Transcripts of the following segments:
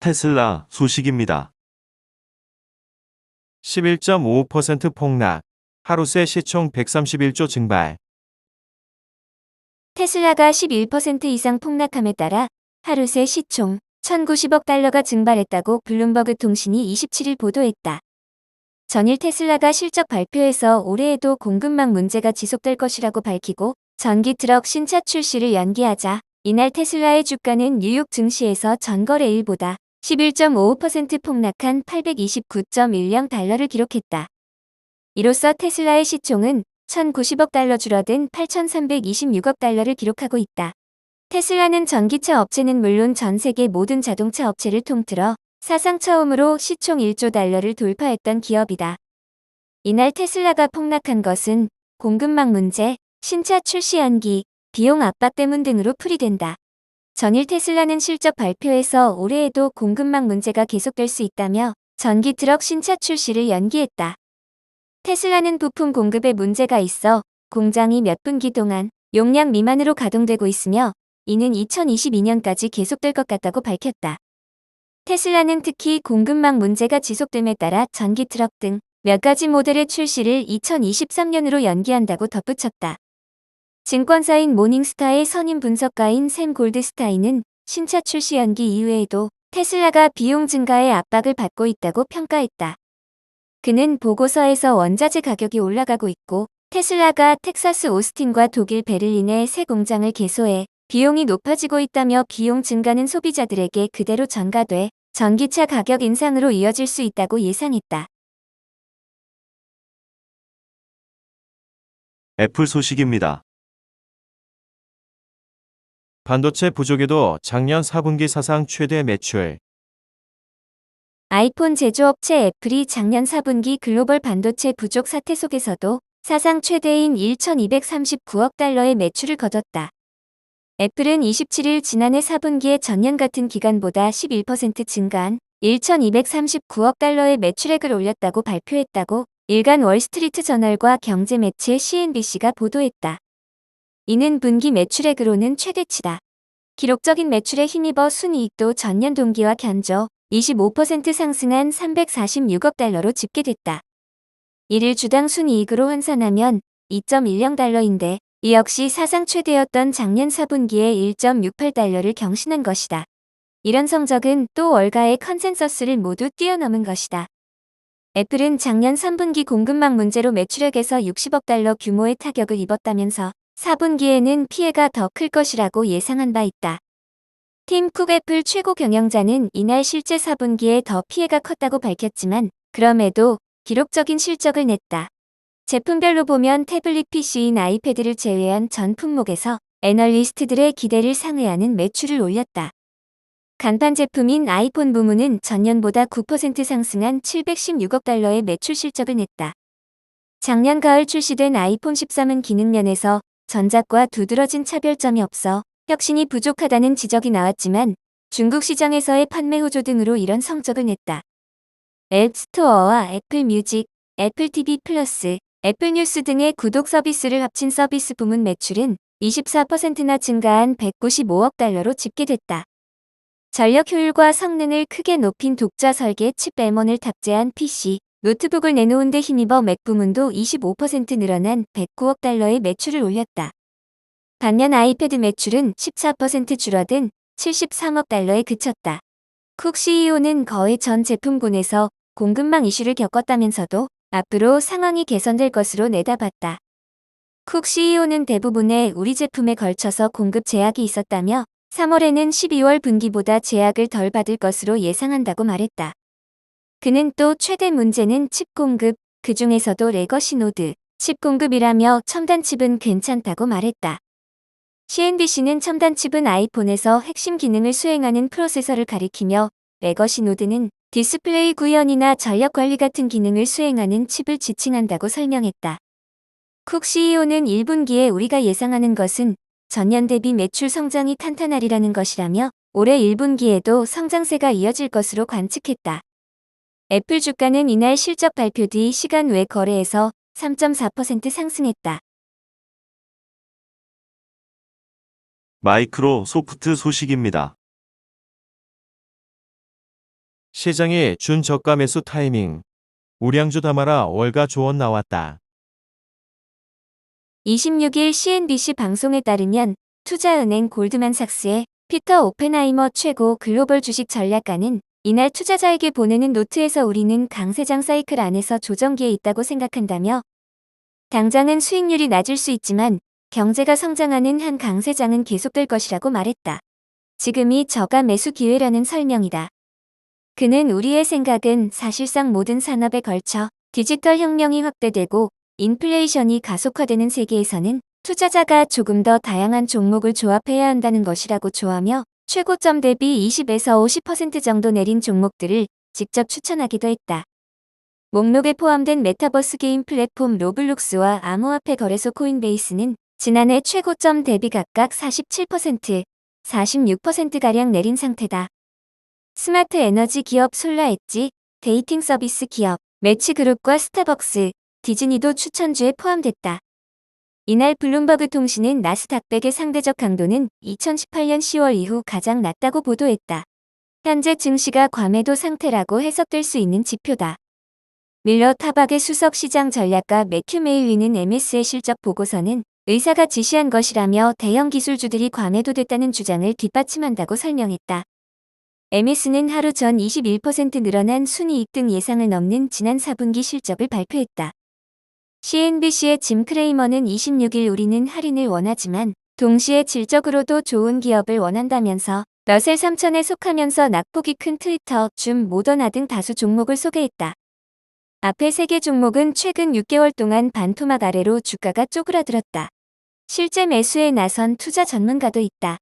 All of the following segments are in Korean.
테슬라 소식입니다. 11.55% 폭락, 하루 새 시총 131조 증발. 테슬라가 11% 이상 폭락함에 따라 하루 새 시총 1,090억 달러가 증발했다고 블룸버그 통신이 27일 보도했다. 전일 테슬라가 실적 발표에서 올해에도 공급망 문제가 지속될 것이라고 밝히고 전기 트럭 신차 출시를 연기하자 이날 테슬라의 주가는 뉴욕 증시에서 전거래일보다 11.55% 폭락한 829.10달러를 기록했다. 이로써 테슬라의 시총은 1,090억 달러 줄어든 8,326억 달러를 기록하고 있다. 테슬라는 전기차 업체는 물론 전 세계 모든 자동차 업체를 통틀어 사상 처음으로 시총 1조 달러를 돌파했던 기업이다. 이날 테슬라가 폭락한 것은 공급망 문제, 신차 출시 연기, 비용 압박 때문 등으로 풀이된다. 전일 테슬라는 실적 발표에서 올해에도 공급망 문제가 계속될 수 있다며 전기 트럭 신차 출시를 연기했다. 테슬라는 부품 공급에 문제가 있어 공장이 몇 분기 동안 용량 미만으로 가동되고 있으며 이는 2022년까지 계속될 것 같다고 밝혔다. 테슬라는 특히 공급망 문제가 지속됨에 따라 전기 트럭 등 몇 가지 모델의 출시를 2023년으로 연기한다고 덧붙였다. 증권사인 모닝스타의 선임 분석가인 샘 골드스타인은 신차 출시 연기 이후에도 테슬라가 비용 증가에 압박을 받고 있다고 평가했다. 그는 보고서에서 원자재 가격이 올라가고 있고 테슬라가 텍사스 오스틴과 독일 베를린에 새 공장을 개소해 비용이 높아지고 있다며 비용 증가는 소비자들에게 그대로 전가돼 전기차 가격 인상으로 이어질 수 있다고 예상했다. 애플 소식입니다. 반도체 부족에도 작년 4분기 사상 최대 매출. 아이폰 제조업체 애플이 작년 4분기 글로벌 반도체 부족 사태 속에서도 사상 최대인 1,239억 달러의 매출을 거뒀다. 애플은 27일 지난해 4분기에 전년 같은 기간보다 11% 증가한 1,239억 달러의 매출액을 올렸다고 발표했다고 일간 월스트리트 저널과 경제 매체 CNBC가 보도했다. 이는 분기 매출액으로는 최대치다. 기록적인 매출에 힘입어 순이익도 전년 동기와 견조 25% 상승한 346억 달러로 집계됐다. 이를 주당 순이익으로 환산하면 2.10달러인데 이 역시 사상 최대였던 작년 4분기에 1.68달러를 경신한 것이다. 이런 성적은 또 월가의 컨센서스를 모두 뛰어넘은 것이다. 애플은 작년 3분기 공급망 문제로 매출액에서 60억 달러 규모의 타격을 입었다면서 4분기에는 피해가 더 클 것이라고 예상한 바 있다. 팀 쿡 애플 최고 경영자는 이날 실제 4분기에 더 피해가 컸다고 밝혔지만 그럼에도 기록적인 실적을 냈다. 제품별로 보면 태블릿 PC인 아이패드를 제외한 전 품목에서 애널리스트들의 기대를 상회하는 매출을 올렸다. 간판 제품인 아이폰 부문은 전년보다 9% 상승한 716억 달러의 매출 실적을 냈다. 작년 가을 출시된 아이폰 13은 기능 면에서 전작과 두드러진 차별점이 없어 혁신이 부족하다는 지적이 나왔지만 중국 시장에서의 판매 호조 등으로 이런 성적을 냈다. 앱 스토어와 애플 뮤직, 애플 TV 플러스, 애플 뉴스 등의 구독 서비스를 합친 서비스 부문 매출은 24%나 증가한 195억 달러로 집계됐다. 전력 효율과 성능을 크게 높인 독자 설계 칩 M1을 탑재한 PC, 노트북을 내놓은 데 힘입어 맥 부문도 25% 늘어난 109억 달러의 매출을 올렸다. 반면 아이패드 매출은 14% 줄어든 73억 달러에 그쳤다. 쿡 CEO는 거의 전 제품군에서 공급망 이슈를 겪었다면서도 앞으로 상황이 개선될 것으로 내다봤다. 쿡 CEO는 대부분의 우리 제품에 걸쳐서 공급 제약이 있었다며 3월에는 12월 분기보다 제약을 덜 받을 것으로 예상한다고 말했다. 그는 또 최대 문제는 칩 공급, 그 중에서도 레거시 노드, 칩 공급이라며 첨단 칩은 괜찮다고 말했다. CNBC는 첨단 칩은 아이폰에서 핵심 기능을 수행하는 프로세서를 가리키며 레거시 노드는 디스플레이 구현이나 전력 관리 같은 기능을 수행하는 칩을 지칭한다고 설명했다. 쿡 CEO는 1분기에 우리가 예상하는 것은 전년 대비 매출 성장이 탄탄하리라는 것이라며 올해 1분기에도 성장세가 이어질 것으로 관측했다. 애플 주가는 이날 실적 발표 뒤 시간 외 거래에서 3.4% 상승했다. 마이크로소프트 소식입니다. 시장의 준저가 매수 타이밍. 우량주 담아라 월가 조언 나왔다. 26일 CNBC 방송에 따르면 투자은행 골드만삭스의 피터 오펜하이머 최고 글로벌 주식 전략가는 이날 투자자에게 보내는 노트에서 우리는 강세장 사이클 안에서 조정기에 있다고 생각한다며 당장은 수익률이 낮을 수 있지만 경제가 성장하는 한 강세장은 계속될 것이라고 말했다. 지금이 저가 매수 기회라는 설명이다. 그는 우리의 생각은 사실상 모든 산업에 걸쳐 디지털 혁명이 확대되고 인플레이션이 가속화되는 세계에서는 투자자가 조금 더 다양한 종목을 조합해야 한다는 것이라고 조하며 최고점 대비 20에서 50% 정도 내린 종목들을 직접 추천하기도 했다. 목록에 포함된 메타버스 게임 플랫폼 로블록스와 암호화폐 거래소 코인베이스는 지난해 최고점 대비 각각 47%, 46%가량 내린 상태다. 스마트 에너지 기업 솔라엣지, 데이팅 서비스 기업, 매치그룹과 스타벅스, 디즈니도 추천주에 포함됐다. 이날 블룸버그 통신은 나스닥 100의 상대적 강도는 2018년 10월 이후 가장 낮다고 보도했다. 현재 증시가 과매도 상태라고 해석될 수 있는 지표다. 밀러 타박의 수석 시장 전략가 매튜 메일리는 MS의 실적 보고서는 의사가 지시한 것이라며 대형 기술주들이 과매도됐다는 주장을 뒷받침한다고 설명했다. MS는 하루 전 21% 늘어난 순이익 등 예상을 넘는 지난 4분기 실적을 발표했다. CNBC의 짐 크레이머는 26일 우리는 할인을 원하지만 동시에 질적으로도 좋은 기업을 원한다면서 러셀 3000에 속하면서 낙폭이 큰 트위터, 줌, 모더나 등 다수 종목을 소개했다. 앞에 3개 종목은 최근 6개월 동안 반토막 아래로 주가가 쪼그라들었다. 실제 매수에 나선 투자 전문가도 있다.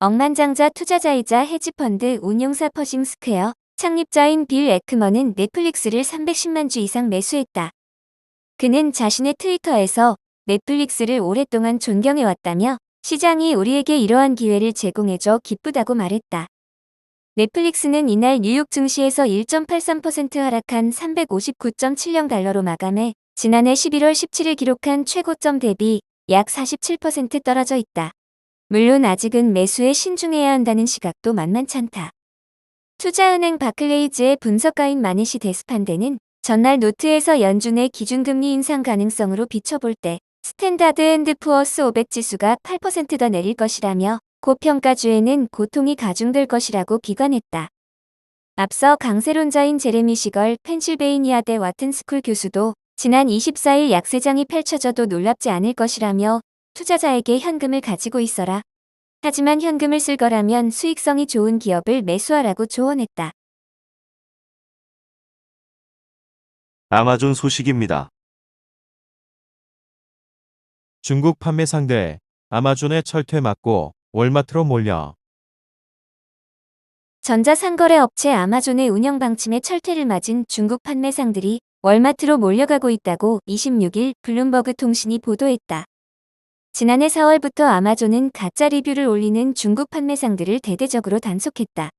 억만장자 투자자이자 헤지펀드 운용사 퍼싱 스퀘어 창립자인 빌 에크먼은 넷플릭스를 310만 주 이상 매수했다. 그는 자신의 트위터에서 넷플릭스를 오랫동안 존경해왔다며 시장이 우리에게 이러한 기회를 제공해줘 기쁘다고 말했다. 넷플릭스는 이날 뉴욕 증시에서 1.83% 하락한 359.70달러로 마감해 지난해 11월 17일 기록한 최고점 대비 약 47% 떨어져 있다. 물론 아직은 매수에 신중해야 한다는 시각도 만만치 않다. 투자은행 바클레이즈의 분석가인 마니시 데스판데는 전날 노트에서 연준의 기준금리 인상 가능성으로 비춰볼 때 스탠다드 앤드 푸어스 500 지수가 8% 더 내릴 것이라며 고평가주에는 고통이 가중될 것이라고 기관했다. 앞서 강세론자인 제레미 시걸 펜실베이니아대 와튼스쿨 교수도 지난 24일 약세장이 펼쳐져도 놀랍지 않을 것이라며 투자자에게 현금을 가지고 있어라. 하지만 현금을 쓸 거라면 수익성이 좋은 기업을 매수하라고 조언했다. 아마존 소식입니다. 중국 판매 상대 아마존의 철퇴 맞고 월마트로 몰려. 전자상거래 업체 아마존의 운영 방침에 철퇴를 맞은 중국 판매상들이 월마트로 몰려가고 있다고 26일 블룸버그 통신이 보도했다. 지난해 4월부터 아마존은 가짜 리뷰를 올리는 중국 판매상들을 대대적으로 단속했다.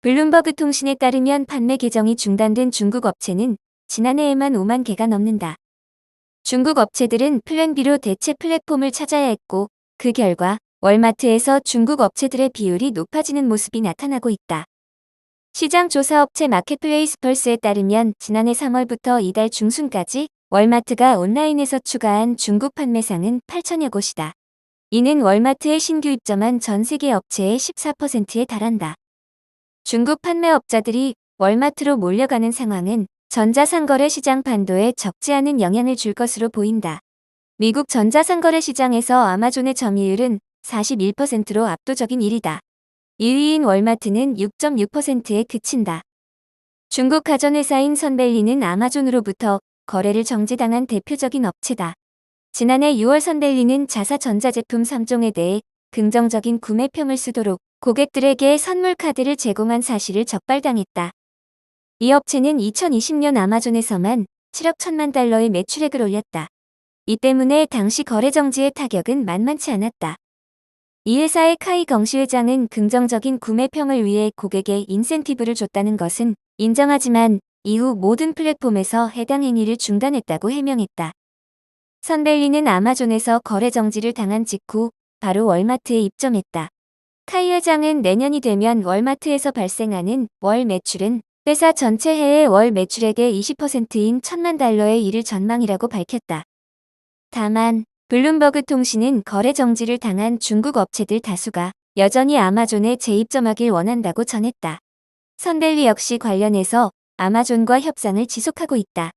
블룸버그 통신에 따르면 판매 계정이 중단된 중국 업체는 지난해에만 5만 개가 넘는다. 중국 업체들은 플랜 B로 대체 플랫폼을 찾아야 했고 그 결과 월마트에서 중국 업체들의 비율이 높아지는 모습이 나타나고 있다. 시장 조사업체 마켓플레이스 펄스에 따르면 지난해 3월부터 이달 중순까지 월마트가 온라인에서 추가한 중국 판매상은 8천여 곳이다. 이는 월마트에 신규 입점한 전 세계 업체의 14%에 달한다. 중국 판매업자들이 월마트로 몰려가는 상황은 전자상거래 시장 판도에 적지 않은 영향을 줄 것으로 보인다. 미국 전자상거래 시장에서 아마존의 점유율은 41%로 압도적인 1위다. 2위인 월마트는 6.6%에 그친다. 중국 가전회사인 선벨리는 아마존으로부터 거래를 정지당한 대표적인 업체다. 지난해 6월 선벨리는 자사 전자제품 3종에 대해 긍정적인 구매평을 쓰도록 고객들에게 선물 카드를 제공한 사실을 적발당했다. 이 업체는 2020년 아마존에서만 7억 1천만 달러의 매출액을 올렸다. 이 때문에 당시 거래 정지의 타격은 만만치 않았다. 이 회사의 카이 경시 회장은 긍정적인 구매평을 위해 고객에 인센티브를 줬다는 것은 인정하지만 이후 모든 플랫폼에서 해당 행위를 중단했다고 해명했다. 선벨리는 아마존에서 거래 정지를 당한 직후 바로 월마트에 입점했다. 카이 회장은 내년이 되면 월마트에서 발생하는 월 매출은 회사 전체 해외 월 매출액의 20%인 1,000만 달러에 이를 전망이라고 밝혔다. 다만 블룸버그 통신은 거래 정지를 당한 중국 업체들 다수가 여전히 아마존에 재입점하길 원한다고 전했다. 선델리 역시 관련해서 아마존과 협상을 지속하고 있다.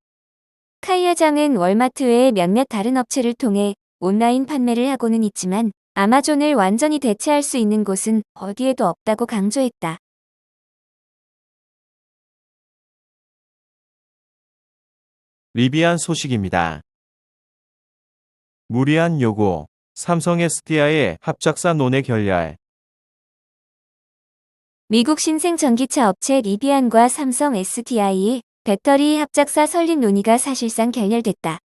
카이 회장은 월마트 외에 몇몇 다른 업체를 통해 온라인 판매를 하고는 있지만 아마존을 완전히 대체할 수 있는 곳은 어디에도 없다고 강조했다. 리비안 소식입니다. 무리한 요구, 삼성 SDI의 합작사 논의 결렬. 미국 신생 전기차 업체 리비안과 삼성 SDI의 배터리 합작사 설립 논의가 사실상 결렬됐다.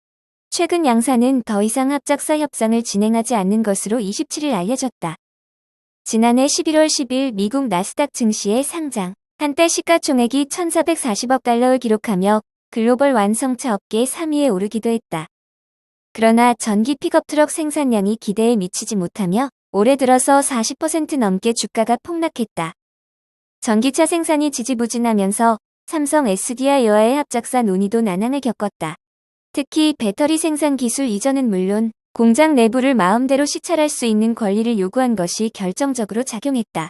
최근 양사는 더 이상 합작사 협상을 진행하지 않는 것으로 27일 알려졌다. 지난해 11월 10일 미국 나스닥 증시의 상장, 한때 시가총액이 1,440억 달러를 기록하며 글로벌 완성차 업계 3위에 오르기도 했다. 그러나 전기 픽업 트럭 생산량이 기대에 미치지 못하며 올해 들어서 40% 넘게 주가가 폭락했다. 전기차 생산이 지지부진하면서 삼성 SDI와의 합작사 논의도 난항을 겪었다. 특히 배터리 생산 기술 이전은 물론 공장 내부를 마음대로 시찰할 수 있는 권리를 요구한 것이 결정적으로 작용했다.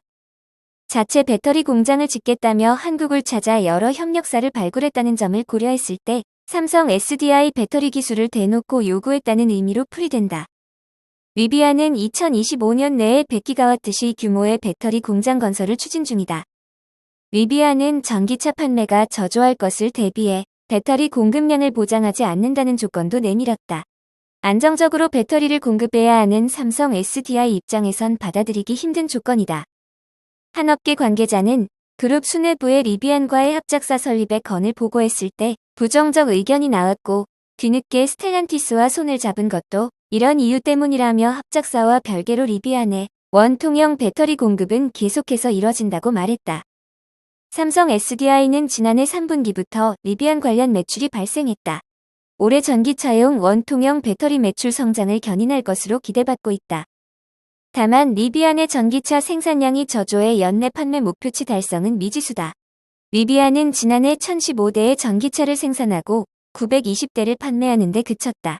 자체 배터리 공장을 짓겠다며 한국을 찾아 여러 협력사를 발굴했다는 점을 고려했을 때 삼성 SDI 배터리 기술을 대놓고 요구했다는 의미로 풀이된다. 리비안은 2025년 내에 100기가와트시 규모의 배터리 공장 건설을 추진 중이다. 리비안은 전기차 판매가 저조할 것을 대비해 배터리 공급량을 보장하지 않는다는 조건도 내밀었다. 안정적으로 배터리를 공급해야 하는 삼성 SDI 입장에선 받아들이기 힘든 조건이다. 한 업계 관계자는 그룹 수뇌부의 리비안과의 합작사 설립의 건을 보고했을 때 부정적 의견이 나왔고 뒤늦게 스텔란티스와 손을 잡은 것도 이런 이유 때문이라며 합작사와 별개로 리비안의 원통형 배터리 공급은 계속해서 이뤄진다고 말했다. 삼성 SDI는 지난해 3분기부터 리비안 관련 매출이 발생했다. 올해 전기차용 원통형 배터리 매출 성장을 견인할 것으로 기대받고 있다. 다만 리비안의 전기차 생산량이 저조해 연내 판매 목표치 달성은 미지수다. 리비안은 지난해 1,015대의 전기차를 생산하고 920대를 판매하는 데 그쳤다.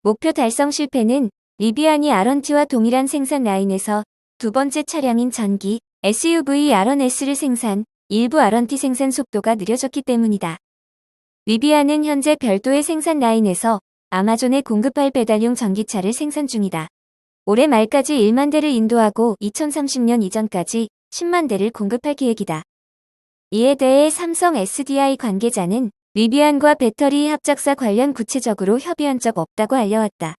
목표 달성 실패는 리비안이 R1T와 동일한 생산 라인에서 두 번째 차량인 전기 SUV R1S를 생산, 일부 R1T 생산 속도가 느려졌기 때문이다. 리비안은 현재 별도의 생산 라인에서 아마존에 공급할 배달용 전기차를 생산 중이다. 올해 말까지 1만 대를 인도하고 2030년 이전까지 10만 대를 공급할 계획이다. 이에 대해 삼성 SDI 관계자는 리비안과 배터리 합작사 관련 구체적으로 협의한 적 없다고 알려왔다.